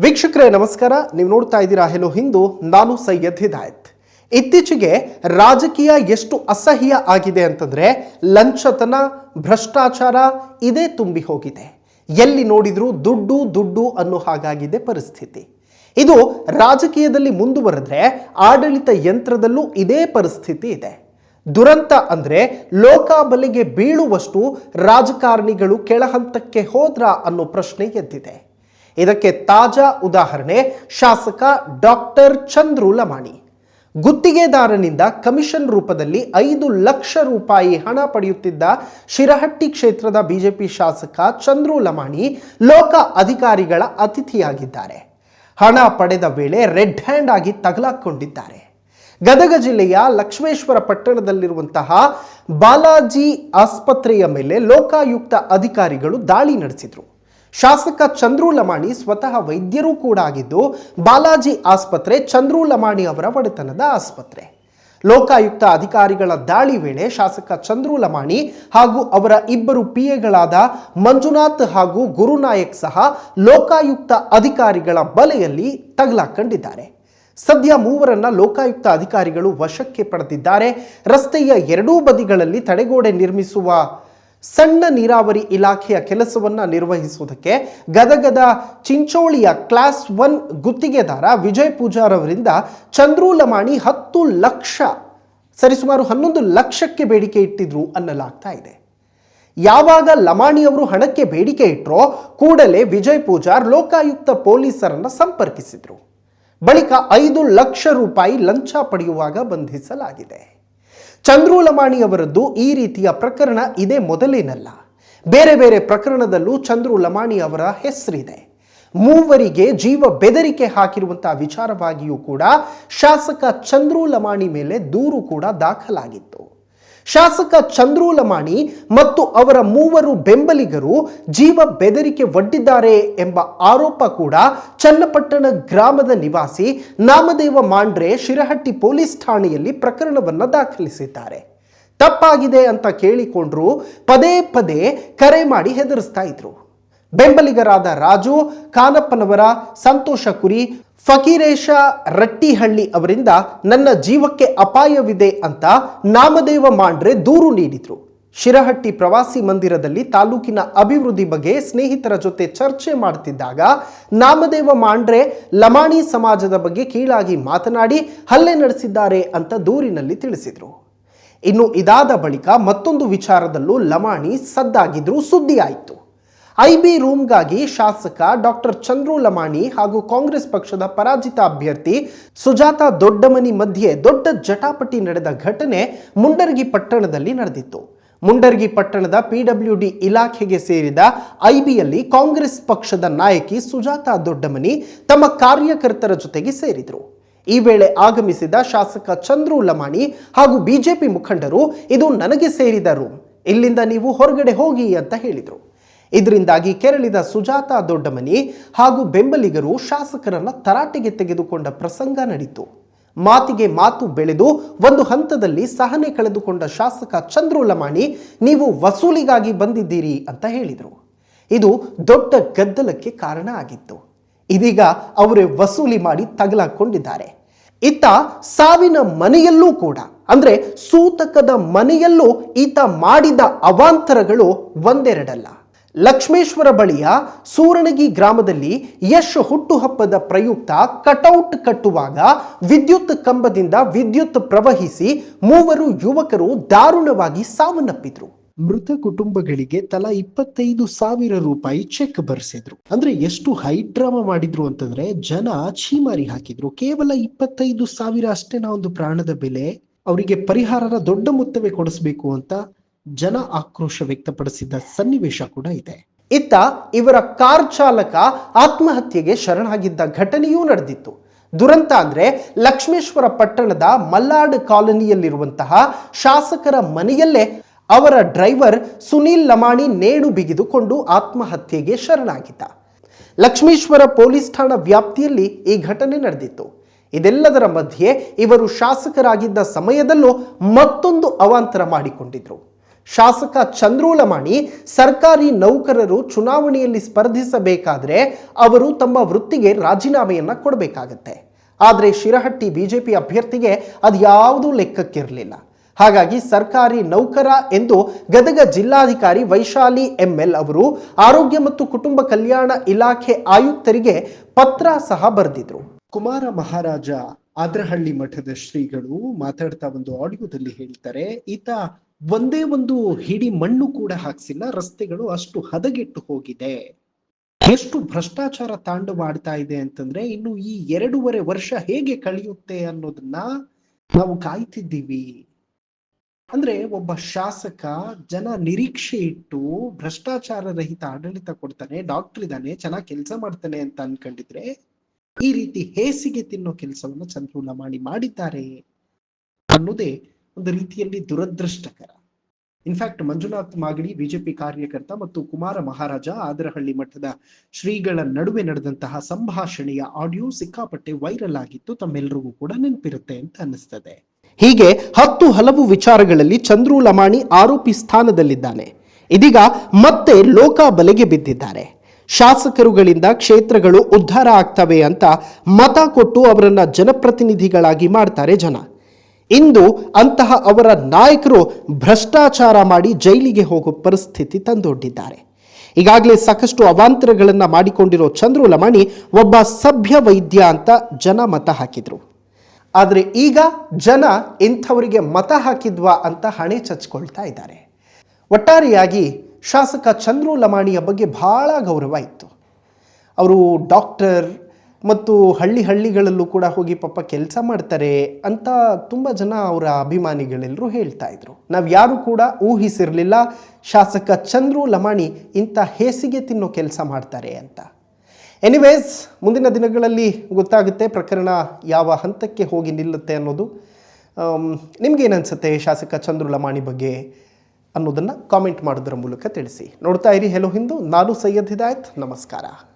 ವೀಕ್ಷಕರೇ ನಮಸ್ಕಾರ. ನೀವು ನೋಡ್ತಾ ಇದ್ದೀರಾ ಹೆಲೋ ಹಿಂದೂ. ನಾನು ಸೈಯದ್ ಹಿದಾಯತ್. ಇತ್ತೀಚೆಗೆ ರಾಜಕೀಯ ಎಷ್ಟು ಅಸಹ್ಯ ಆಗಿದೆ ಅಂತಂದ್ರೆ ಲಂಚತನ, ಭ್ರಷ್ಟಾಚಾರ ಇದೇ ತುಂಬಿ ಹೋಗಿದೆ. ಎಲ್ಲಿ ನೋಡಿದ್ರೂ ದುಡ್ಡು ದುಡ್ಡು ಅನ್ನೋ ಹಾಗಾಗಿದೆ ಪರಿಸ್ಥಿತಿ. ಇದು ರಾಜಕೀಯದಲ್ಲಿ ಮುಂದುವರೆದ್ರೆ ಆಡಳಿತ ಯಂತ್ರದಲ್ಲೂ ಇದೇ ಪರಿಸ್ಥಿತಿ ಇದೆ. ದುರಂತ ಅಂದ್ರೆ ಲೋಕಾಬಲೆಗೆ ಬೀಳುವಷ್ಟು ರಾಜಕಾರಣಿಗಳು ಕೆಳಹಂತಕ್ಕೆ ಹೋದ್ರ ಅನ್ನೋ ಪ್ರಶ್ನೆ ಎದ್ದಿದೆ. ಇದಕ್ಕೆ ತಾಜಾ ಉದಾಹರಣೆ ಶಾಸಕ ಡಾಕ್ಟರ್ ಚಂದ್ರು ಲಮಾಣಿ. ಗುತ್ತಿಗೆದಾರನಿಂದ ಕಮಿಷನ್ ರೂಪದಲ್ಲಿ 5 ಲಕ್ಷ ರೂಪಾಯಿ ಹಣ ಪಡೆಯುತ್ತಿದ್ದ ಶಿರಹಟ್ಟಿ ಕ್ಷೇತ್ರದ ಬಿಜೆಪಿ ಶಾಸಕ ಚಂದ್ರು ಲಮಾಣಿ ಲೋಕ ಅಧಿಕಾರಿಗಳ ಅತಿಥಿಯಾಗಿದ್ದಾರೆ. ಹಣ ಪಡೆದ ವೇಳೆ ರೆಡ್ ಹ್ಯಾಂಡ್ ಆಗಿ ತಗಲಾಕೊಂಡಿದ್ದಾರೆ. ಗದಗ ಜಿಲ್ಲೆಯ ಲಕ್ಷ್ಮೇಶ್ವರ ಪಟ್ಟಣದಲ್ಲಿರುವಂತಹ ಬಾಲಾಜಿ ಆಸ್ಪತ್ರೆಯ ಮೇಲೆ ಲೋಕಾಯುಕ್ತ ಅಧಿಕಾರಿಗಳು ದಾಳಿ ನಡೆಸಿದರು. ಶಾಸಕ ಚಂದ್ರು ಲಮಾಣಿ ಸ್ವತಃ ವೈದ್ಯರೂ ಕೂಡ ಆಗಿದ್ದು, ಬಾಲಾಜಿ ಆಸ್ಪತ್ರೆ ಚಂದ್ರು ಲಮಾಣಿ ಅವರ ಒಡೆತನದ ಆಸ್ಪತ್ರೆ. ಲೋಕಾಯುಕ್ತ ಅಧಿಕಾರಿಗಳ ದಾಳಿ ವೇಳೆ ಶಾಸಕ ಚಂದ್ರು ಲಮಾಣಿ ಹಾಗೂ ಅವರ ಇಬ್ಬರು ಪಿಎಗಳಾದ ಮಂಜುನಾಥ್ ಹಾಗೂ ಗುರುನಾಯಕ್ ಸಹ ಲೋಕಾಯುಕ್ತ ಅಧಿಕಾರಿಗಳ ಬಲೆಯಲ್ಲಿ ತಗಲಾಕೊಂಡಿದ್ದಾರೆ. ಸದ್ಯ ಮೂವರನ್ನ ಲೋಕಾಯುಕ್ತ ಅಧಿಕಾರಿಗಳು ವಶಕ್ಕೆ ಪಡೆದಿದ್ದಾರೆ. ರಸ್ತೆಯ ಎರಡೂ ಬದಿಗಳಲ್ಲಿ ತಡೆಗೋಡೆ ನಿರ್ಮಿಸುವ ಸಣ್ಣ ನೀರಾವರಿ ಇಲಾಖೆಯ ಕೆಲಸವನ್ನ ನಿರ್ವಹಿಸುವುದಕ್ಕೆ ಗದಗದ ಚಿಂಚೋಳಿಯ ಕ್ಲಾಸ್ 1 ಗುತ್ತಿಗೆದಾರ ವಿಜಯ್ ಪೂಜಾರ್ ಅವರಿಂದ ಚಂದ್ರು ಲಮಾಣಿ 10 ಲಕ್ಷ ಸರಿಸುಮಾರು 11 ಲಕ್ಷಕ್ಕೆ ಬೇಡಿಕೆ ಇಟ್ಟಿದ್ರು ಅನ್ನಲಾಗ್ತಾ ಇದೆ. ಯಾವಾಗ ಲಮಾಣಿ ಅವರು ಹಣಕ್ಕೆ ಬೇಡಿಕೆ ಇಟ್ಟರೋ ಕೂಡಲೇ ವಿಜಯ್ ಪೂಜಾರ್ ಲೋಕಾಯುಕ್ತ ಪೊಲೀಸರನ್ನ ಸಂಪರ್ಕಿಸಿದ್ರು. ಬಳಿಕ 5 ಲಕ್ಷ ರೂಪಾಯಿ ಲಂಚ ಪಡೆಯುವಾಗ ಬಂಧಿಸಲಾಗಿದೆ. ಚಂದ್ರು ಲಮಾಣಿ ಅವರದ್ದು ಈ ರೀತಿಯ ಪ್ರಕರಣ ಇದೇ ಮೊದಲೇನಲ್ಲ. ಬೇರೆ ಬೇರೆ ಪ್ರಕರಣದಲ್ಲೂ ಚಂದ್ರು ಲಮಾಣಿ ಅವರ ಹೆಸರಿದೆ. ಮೂವರಿಗೆ ಜೀವ ಬೆದರಿಕೆ ಹಾಕಿರುವಂತಹ ವಿಚಾರವಾಗಿಯೂ ಕೂಡ ಶಾಸಕ ಚಂದ್ರು ಲಮಾಣಿ ಮೇಲೆ ದೂರು ಕೂಡ ದಾಖಲಾಗಿತ್ತು. ಶಾಸಕ ಚಂದ್ರು ಲಮಾಣಿ ಮತ್ತು ಅವರ ಮೂವರು ಬೆಂಬಲಿಗರು ಜೀವ ಬೆದರಿಕೆ ಒಡ್ಡಿದ್ದಾರೆ ಎಂಬ ಆರೋಪ ಕೂಡ ಚನ್ನಪಟ್ಟಣ ಗ್ರಾಮದ ನಿವಾಸಿ ನಾಮದೇವ ಮಾಂಡ್ರೆ ಶಿರಹಟ್ಟಿ ಪೊಲೀಸ್ ಠಾಣೆಯಲ್ಲಿ ಪ್ರಕರಣವನ್ನು ದಾಖಲಿಸಿದ್ದಾರೆ. ತಪ್ಪಾಗಿದೆ ಅಂತ ಕೇಳಿಕೊಂಡ್ರು ಪದೇ ಪದೇ ಕರೆ ಮಾಡಿ ಹೆದರಿಸ್ತಾ ಇದ್ರು. ಬೆಂಬಲಿಗರಾದ ರಾಜು ಖಾನಪ್ಪನವರ, ಸಂತೋಷ ಕುರಿ, ಫಕೀರೇಶ ರಟ್ಟಿಹಳ್ಳಿ ಅವರಿಂದ ನನ್ನ ಜೀವಕ್ಕೆ ಅಪಾಯವಿದೆ ಅಂತ ನಾಮದೇವ ಮಾಂಡ್ರೆ ದೂರು ನೀಡಿದ್ರು. ಶಿರಹಟ್ಟಿ ಪ್ರವಾಸಿ ಮಂದಿರದಲ್ಲಿ ತಾಲೂಕಿನ ಅಭಿವೃದ್ಧಿ ಬಗ್ಗೆ ಸ್ನೇಹಿತರ ಜೊತೆ ಚರ್ಚೆ ಮಾಡುತ್ತಿದ್ದಾಗ ನಾಮದೇವ ಮಾಂಡ್ರೆ ಲಮಾಣಿ ಸಮಾಜದ ಬಗ್ಗೆ ಕೀಳಾಗಿ ಮಾತನಾಡಿ ಹಲ್ಲೆ ನಡೆಸಿದ್ದಾರೆ ಅಂತ ದೂರಿನಲ್ಲಿ ತಿಳಿಸಿದ್ರು. ಇನ್ನು ಇದಾದ ಬಳಿಕ ಮತ್ತೊಂದು ವಿಚಾರದಲ್ಲೂ ಲಮಾಣಿ ಸದ್ದಾಗಿದ್ರು, ಸುದ್ದಿ ಆಯಿತು. ಐಬಿ ರೂಮ್ಗಾಗಿ ಶಾಸಕ ಡಾಕ್ಟರ್ ಚಂದ್ರು ಲಮಾಣಿ ಹಾಗೂ ಕಾಂಗ್ರೆಸ್ ಪಕ್ಷದ ಪರಾಜಿತ ಅಭ್ಯರ್ಥಿ ಸುಜಾತಾ ದೊಡ್ಡಮನಿ ಮಧ್ಯೆ ದೊಡ್ಡ ಜಟಾಪಟಿ ನಡೆದ ಘಟನೆ ಮುಂಡರಗಿ ಪಟ್ಟಣದಲ್ಲಿ ನಡೆದಿತ್ತು. ಮುಂಡರಗಿ ಪಟ್ಟಣದ ಪಿಡಬ್ಲ್ಯೂಡಿ ಇಲಾಖೆಗೆ ಸೇರಿದ ಐಬಿಯಲ್ಲಿ ಕಾಂಗ್ರೆಸ್ ಪಕ್ಷದ ನಾಯಕಿ ಸುಜಾತಾ ದೊಡ್ಡಮನಿ ತಮ್ಮ ಕಾರ್ಯಕರ್ತರ ಜೊತೆಗೆ ಸೇರಿದರು. ಈ ವೇಳೆ ಆಗಮಿಸಿದ ಶಾಸಕ ಚಂದ್ರು ಲಮಾಣಿ ಹಾಗೂ ಬಿಜೆಪಿ ಮುಖಂಡರು ಇದು ನನಗೆ ಸೇರಿದ ರೂಮ್, ಇಲ್ಲಿಂದ ನೀವು ಹೊರಗಡೆ ಹೋಗಿ ಅಂತ ಹೇಳಿದರು. ಇದರಿಂದಾಗಿ ಕೆರಳಿದ ಸುಜಾತಾ ದೊಡ್ಡಮನಿ ಹಾಗೂ ಬೆಂಬಲಿಗರು ಶಾಸಕರನ್ನ ತರಾಟೆಗೆ ತೆಗೆದುಕೊಂಡ ಪ್ರಸಂಗ ನಡೆಯಿತು. ಮಾತಿಗೆ ಮಾತು ಬೆಳೆದು ಒಂದು ಹಂತದಲ್ಲಿ ಸಹನೆ ಕಳೆದುಕೊಂಡ ಶಾಸಕ ಚಂದ್ರು ಲಮಾಣಿ ನೀವು ವಸೂಲಿಗಾಗಿ ಬಂದಿದ್ದೀರಿ ಅಂತ ಹೇಳಿದರು. ಇದು ದೊಡ್ಡ ಗದ್ದಲಕ್ಕೆ ಕಾರಣ ಆಗಿತ್ತು. ಇದೀಗ ಅವರೇ ವಸೂಲಿ ಮಾಡಿ ತಗಲಾಕೊಂಡಿದ್ದಾರೆ. ಇತ್ತ ಸಾವಿನ ಮನೆಯಲ್ಲೂ ಕೂಡ ಅಂದ್ರೆ ಸೂತಕದ ಮನೆಯಲ್ಲೂ ಈತ ಮಾಡಿದ ಅವಾಂತರಗಳು ಒಂದೆರಡಲ್ಲ. ಲಕ್ಷ್ಮೇಶ್ವರ ಬಳಿಯ ಸೂರಣಗಿ ಗ್ರಾಮದಲ್ಲಿ ಯಶ್ ಹುಟ್ಟುಹಬ್ಬದ ಪ್ರಯುಕ್ತ ಕಟೌಟ್ ಕಟ್ಟುವಾಗ ವಿದ್ಯುತ್ ಕಂಬದಿಂದ ವಿದ್ಯುತ್ ಪ್ರವಹಿಸಿ ಮೂವರು ಯುವಕರು ದಾರುಣವಾಗಿ ಸಾವನ್ನಪ್ಪಿದ್ರು. ಮೃತ ಕುಟುಂಬಗಳಿಗೆ ತಲಾ 25,000 ರೂಪಾಯಿ ಚೆಕ್ ಬರೆಸಿದ್ರು. ಅಂದ್ರೆ ಎಷ್ಟು ಹೈಡ್ರಾಮಾ ಮಾಡಿದ್ರು ಅಂತಂದ್ರೆ ಜನ ಛೀಮಾರಿ ಹಾಕಿದ್ರು. ಕೇವಲ 25,000 ಅಷ್ಟೇನಾ ಒಂದು ಪ್ರಾಣದ ಬೆಲೆ? ಅವರಿಗೆ ಪರಿಹಾರದ ದೊಡ್ಡ ಮೊತ್ತವೇ ಕೊಡಿಸ್ಬೇಕು ಅಂತ ಜನ ಆಕ್ರೋಶ ವ್ಯಕ್ತಪಡಿಸಿದ್ದ ಸನ್ನಿವೇಶ ಕೂಡ ಇದೆ. ಇತ್ತ ಇವರ ಕಾರ್ ಚಾಲಕ ಆತ್ಮಹತ್ಯೆಗೆ ಶರಣಾಗಿದ್ದ ಘಟನೆಯೂ ನಡೆದಿತ್ತು. ದುರಂತ ಅಂದ್ರೆ ಲಕ್ಷ್ಮೇಶ್ವರ ಪಟ್ಟಣದ ಮಲ್ಲಾಡ್ ಕಾಲೋನಿಯಲ್ಲಿರುವಂತಹ ಶಾಸಕರ ಮನೆಯಲ್ಲೇ ಅವರ ಡ್ರೈವರ್ ಸುನೀಲ್ ಲಮಾಣಿ ನೇಣು ಬಿಗಿದುಕೊಂಡು ಆತ್ಮಹತ್ಯೆಗೆ ಶರಣಾಗಿದ್ದ. ಲಕ್ಷ್ಮೇಶ್ವರ ಪೊಲೀಸ್ ಠಾಣಾ ವ್ಯಾಪ್ತಿಯಲ್ಲಿ ಈ ಘಟನೆ ನಡೆದಿತ್ತು. ಇದೆಲ್ಲದರ ಮಧ್ಯೆ ಇವರು ಶಾಸಕರಾಗಿದ್ದ ಸಮಯದಲ್ಲೂ ಮತ್ತೊಂದು ಅವಾಂತರ ಮಾಡಿಕೊಂಡಿದ್ರು. ಶಾಸಕ ಚಂದ್ರು ಲಮಾಣಿ ಸರ್ಕಾರಿ ನೌಕರರು ಚುನಾವಣೆಯಲ್ಲಿ ಸ್ಪರ್ಧಿಸಬೇಕಾದ್ರೆ ಅವರು ತಮ್ಮ ವೃತ್ತಿಗೆ ರಾಜೀನಾಮೆಯನ್ನ ಕೊಡಬೇಕಾಗತ್ತೆ. ಆದರೆ ಶಿರಹಟ್ಟಿ ಬಿಜೆಪಿ ಅಭ್ಯರ್ಥಿಗೆ ಅದು ಯಾವುದೂ ಲೆಕ್ಕಕ್ಕಿರಲಿಲ್ಲ. ಹಾಗಾಗಿ ಸರ್ಕಾರಿ ನೌಕರ ಎಂದು ಗದಗ ಜಿಲ್ಲಾಧಿಕಾರಿ ವೈಶಾಲಿ ಎಂಎಲ್ ಅವರು ಆರೋಗ್ಯ ಮತ್ತು ಕುಟುಂಬ ಕಲ್ಯಾಣ ಇಲಾಖೆ ಆಯುಕ್ತರಿಗೆ ಪತ್ರ ಸಹ ಬರೆದಿದ್ರು. ಕುಮಾರ ಮಹಾರಾಜ ಆದ್ರಹಳ್ಳಿ ಮಠದ ಶ್ರೀಗಳು ಮಾತಾಡ್ತಾ ಒಂದು ಆಡಿಯೋದಲ್ಲಿ ಹೇಳ್ತಾರೆ, ಈತ ಒಂದೇ ಒಂದು ಹಿಡಿ ಮಣ್ಣು ಕೂಡ ಹಾಕ್ಸಿಲ್ಲ, ರಸ್ತೆಗಳು ಅಷ್ಟು ಹದಗೆಟ್ಟು ಹೋಗಿದೆ. ಎಷ್ಟು ಭ್ರಷ್ಟಾಚಾರ ತಾಂಡವಾಡ್ತಾ ಇದೆ ಅಂತಂದ್ರೆ ಇನ್ನು ಈ 2.5 ವರ್ಷ ಹೇಗೆ ಕಳೆಯುತ್ತೆ ಅನ್ನೋದನ್ನ ನಾವು ಕಾಯ್ತಿದ್ದೀವಿ. ಅಂದ್ರೆ ಒಬ್ಬ ಶಾಸಕ ಜನ ನಿರೀಕ್ಷೆ ಇಟ್ಟು ಭ್ರಷ್ಟಾಚಾರ ರಹಿತ ಆಡಳಿತ ಕೊಡ್ತಾನೆ, ಡಾಕ್ಟರ್ ಇದ್ದಾನೆ, ಚೆನ್ನಾಗಿ ಕೆಲಸ ಮಾಡ್ತಾನೆ ಅಂತ ಅನ್ಕೊಂಡಿದ್ರೆ ಈ ರೀತಿ ಹೇಸಿಗೆ ತಿನ್ನೋ ಕೆಲಸವನ್ನ ಚಂದ್ರು ಲಮಾಣಿ ಮಾಡಿದ್ದಾರೆ ಅನ್ನೋದೇ ಒಂದು ರೀತಿಯಲ್ಲಿ ದುರದೃಷ್ಟಕರ. ಇನ್ಫ್ಯಾಕ್ಟ್ ಮಂಜುನಾಥ್ ಮಾಗಡಿ ಬಿಜೆಪಿ ಕಾರ್ಯಕರ್ತ ಮತ್ತು ಕುಮಾರ ಮಹಾರಾಜ ಆದರಹಳ್ಳಿ ಮಠದ ಶ್ರೀಗಳ ನಡುವೆ ನಡೆದಂತಹ ಸಂಭಾಷಣೆಯ ಆಡಿಯೋ ಸಿಕ್ಕಾಪಟ್ಟೆ ವೈರಲ್ ಆಗಿತ್ತು. ತಮ್ಮೆಲ್ಲರಿಗೂ ಕೂಡ ನೆನಪಿರುತ್ತೆ ಅಂತ ಅನಿಸ್ತದೆ. ಹೀಗೆ 10 ಹಲವು ವಿಚಾರಗಳಲ್ಲಿ ಚಂದ್ರು ಲಮಾಣಿ ಆರೋಪಿ ಸ್ಥಾನದಲ್ಲಿದ್ದಾನೆ. ಇದೀಗ ಮತ್ತೆ ಲೋಕ ಬಲೆಗೆ ಬಿದ್ದಿದ್ದಾರೆ. ಶಾಸಕರುಗಳಿಂದ ಕ್ಷೇತ್ರಗಳು ಉದ್ಧಾರ ಆಗ್ತವೆ ಅಂತ ಮತ ಕೊಟ್ಟು ಅವರನ್ನ ಜನಪ್ರತಿನಿಧಿಗಳಾಗಿ ಮಾಡ್ತಾರೆ ಜನ. ಇಂದು ಅಂತಹ ಅವರ ನಾಯಕರು ಭ್ರಷ್ಟಾಚಾರ ಮಾಡಿ ಜೈಲಿಗೆ ಹೋಗೋ ಪರಿಸ್ಥಿತಿ ತಂದೊಡ್ಡಿದ್ದಾರೆ. ಈಗಾಗಲೇ ಸಾಕಷ್ಟು ಅವಾಂತರಗಳನ್ನು ಮಾಡಿಕೊಂಡಿರೋ ಚಂದ್ರು ಲಮಾಣಿ ಒಬ್ಬ ಸಭ್ಯ ವೈದ್ಯ ಅಂತ ಜನ ಮತ ಹಾಕಿದ್ರು. ಆದರೆ ಈಗ ಜನ ಇಂಥವರಿಗೆ ಮತ ಹಾಕಿದ್ವಾ ಅಂತ ಹಣೆ ಚಚ್ಕೊಳ್ತಾ ಇದ್ದಾರೆ. ಒಟ್ಟಾರೆಯಾಗಿ ಶಾಸಕ ಚಂದ್ರು ಲಮಾಣಿಯ ಬಗ್ಗೆ ಬಹಳ ಗೌರವ ಇತ್ತು. ಅವರು ಡಾಕ್ಟರ್ ಮತ್ತು ಹಳ್ಳಿಗಳಲ್ಲೂ ಕೂಡ ಹೋಗಿ ಪಾಪ ಕೆಲಸ ಮಾಡ್ತಾರೆ ಅಂತ ತುಂಬ ಜನ ಅವರ ಅಭಿಮಾನಿಗಳೆಲ್ಲರೂ ಹೇಳ್ತಾ ಇದ್ರು. ನಾವು ಯಾರು ಕೂಡ ಊಹಿಸಿರಲಿಲ್ಲ ಶಾಸಕ ಚಂದ್ರು ಲಮಾಣಿ ಇಂಥ ಹೇಸಿಗೆ ತಿನ್ನೋ ಕೆಲಸ ಮಾಡ್ತಾರೆ ಅಂತ. ಎನಿವೇಸ್, ಮುಂದಿನ ದಿನಗಳಲ್ಲಿ ಗೊತ್ತಾಗುತ್ತೆ ಪ್ರಕರಣ ಯಾವ ಹಂತಕ್ಕೆ ಹೋಗಿ ನಿಲ್ಲುತ್ತೆ ಅನ್ನೋದು. ನಿಮ್ಗೇನನ್ಸುತ್ತೆ ಶಾಸಕ ಚಂದ್ರು ಲಮಾಣಿ ಬಗ್ಗೆ ಅನ್ನೋದನ್ನು ಕಾಮೆಂಟ್ ಮಾಡೋದರ ಮೂಲಕ ತಿಳಿಸಿ. ನೋಡ್ತಾ ಇರಿ ಹೆಲೋ ಹಿಂದೂ. ನಾನು ಸೈಯದ್ ಹಿದಾಯತ್. ನಮಸ್ಕಾರ.